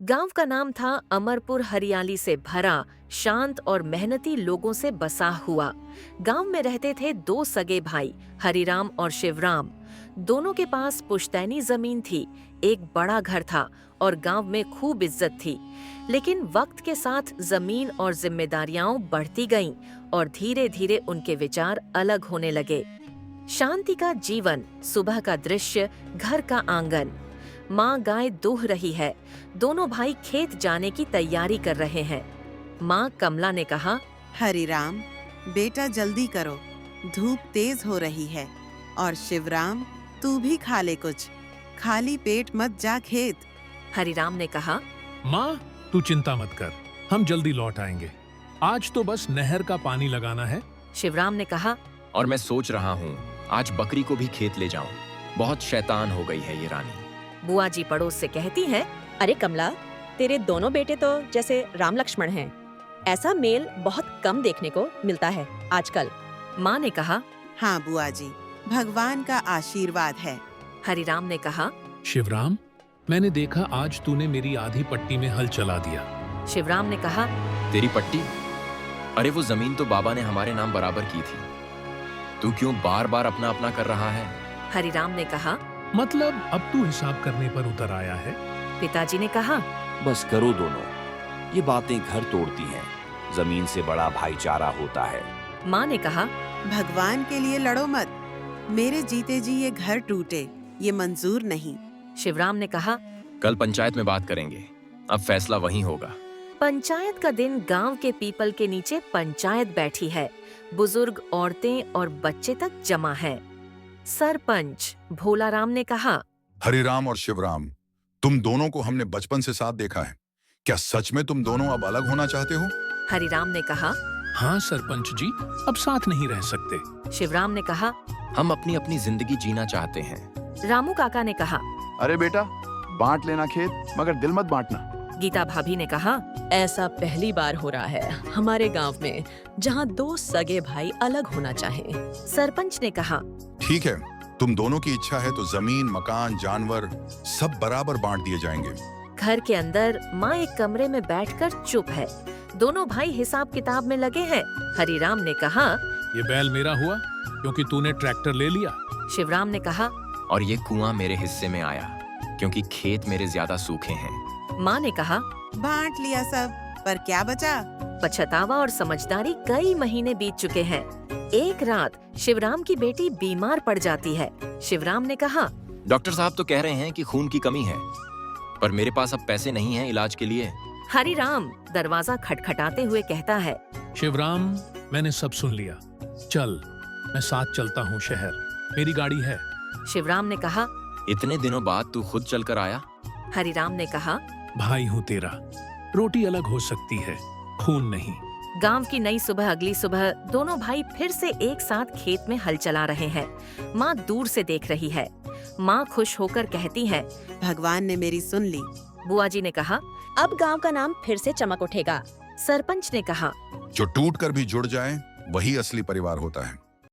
गांव का नाम था अमरपुर। हरियाली से भरा, शांत और मेहनती लोगों से बसा हुआ। गांव में रहते थे दो सगे भाई, हरिराम और शिवराम। दोनों के पास पुश्तैनी जमीन थी, एक बड़ा घर था और गांव में खूब इज्जत थी। लेकिन वक्त के साथ जमीन और जिम्मेदारियां बढ़ती गईं और धीरे धीरे उनके विचार अलग होने लगे। शांति का जीवन, सुबह का दृश्य, घर का आंगन। माँ गाय दूह रही है, दोनों भाई खेत जाने की तैयारी कर रहे हैं। माँ कमला ने कहा, हरिराम, बेटा जल्दी करो, धूप तेज हो रही है। और शिवराम, तू भी खा ले कुछ, खाली पेट मत जा खेत। हरिराम ने कहा, माँ तू चिंता मत कर, हम जल्दी लौट आएंगे। आज तो बस नहर का पानी लगाना है। शिवराम ने कहा, और मैं सोच रहा हूँ आज बकरी को भी खेत ले जाऊं। बहुत शैतान हो गई है ये रानी। बुआ जी पड़ोस से कहती हैं, अरे कमला, तेरे दोनों बेटे तो जैसे राम लक्ष्मण हैं। ऐसा मेल बहुत कम देखने को मिलता है आजकल। माँ ने कहा, हाँ बुआ जी, भगवान का आशीर्वाद है। हरिराम ने कहा, शिवराम, मैंने देखा आज तूने मेरी आधी पट्टी में हल चला दिया। शिवराम ने कहा, तेरी पट्टी? अरे वो जमीन तो बाबा ने हमारे नाम बराबर की थी। तू क्यों बार बार अपना अपना कर रहा है? हरिराम ने कहा, मतलब अब तू हिसाब करने पर उतर आया है? पिताजी ने कहा, बस करो दोनों, ये बातें घर तोड़ती हैं। जमीन से बड़ा भाईचारा होता है। माँ ने कहा, भगवान के लिए लड़ो मत, मेरे जीते जी ये घर टूटे, ये मंजूर नहीं। शिवराम ने कहा, कल पंचायत में बात करेंगे, अब फैसला वहीं होगा। पंचायत का दिन गांव के पीपल के नीचे पंचायत बैठी है। बुजुर्ग, औरतें और बच्चे तक जमा हैं। सरपंच भोलाराम ने कहा, हरिराम और शिवराम, तुम दोनों को हमने बचपन से साथ देखा है। क्या सच में तुम दोनों अब अलग होना चाहते हो? हरिराम ने कहा, हाँ सरपंच जी, अब साथ नहीं रह सकते। शिवराम ने कहा, हम अपनी अपनी जिंदगी जीना चाहते हैं। रामू काका ने कहा, अरे बेटा, बांट लेना खेत, मगर दिल मत बांटना। गीता भाभी ने कहा, ऐसा पहली बार हो रहा है हमारे गांव में जहां दो सगे भाई अलग होना चाहें। सरपंच ने कहा, ठीक है, तुम दोनों की इच्छा है तो जमीन, मकान, जानवर सब बराबर बांट दिए जाएंगे। घर के अंदर माँ एक कमरे में बैठकर चुप है। दोनों भाई हिसाब किताब में लगे हैं। हरिराम ने कहा, ये बैल मेरा हुआ क्योंकि तूने ट्रैक्टर ले लिया। शिवराम ने कहा, और ये कुआं मेरे हिस्से में आया क्योंकि खेत मेरे ज्यादा सूखे हैं। माँ ने कहा, बांट लिया सब, पर क्या बचा? पछतावा और समझदारी कई महीने बीत चुके हैं। एक रात शिवराम की बेटी बीमार पड़ जाती है। शिवराम ने कहा, डॉक्टर साहब तो कह रहे हैं कि खून की कमी है, पर मेरे पास अब पैसे नहीं हैं इलाज के लिए। हरिराम दरवाजा खटखटाते हुए कहता है, शिवराम, मैंने सब सुन लिया। चल, मैं साथ चलता हूँ शहर, मेरी गाड़ी है। शिवराम ने कहा, इतने दिनों बाद तू खुद चलकर आया? हरिराम ने कहा, भाई हूँ तेरा, रोटी अलग हो सकती है, खून नहीं। गांव की नई सुबह। अगली सुबह दोनों भाई फिर से एक साथ खेत में हल चला रहे हैं। माँ दूर से देख रही है। माँ खुश होकर कहती है, भगवान ने मेरी सुन ली। बुआ जी ने कहा, अब गांव का नाम फिर से चमक उठेगा। सरपंच ने कहा, जो टूट कर भी जुड़ जाए वही असली परिवार होता है।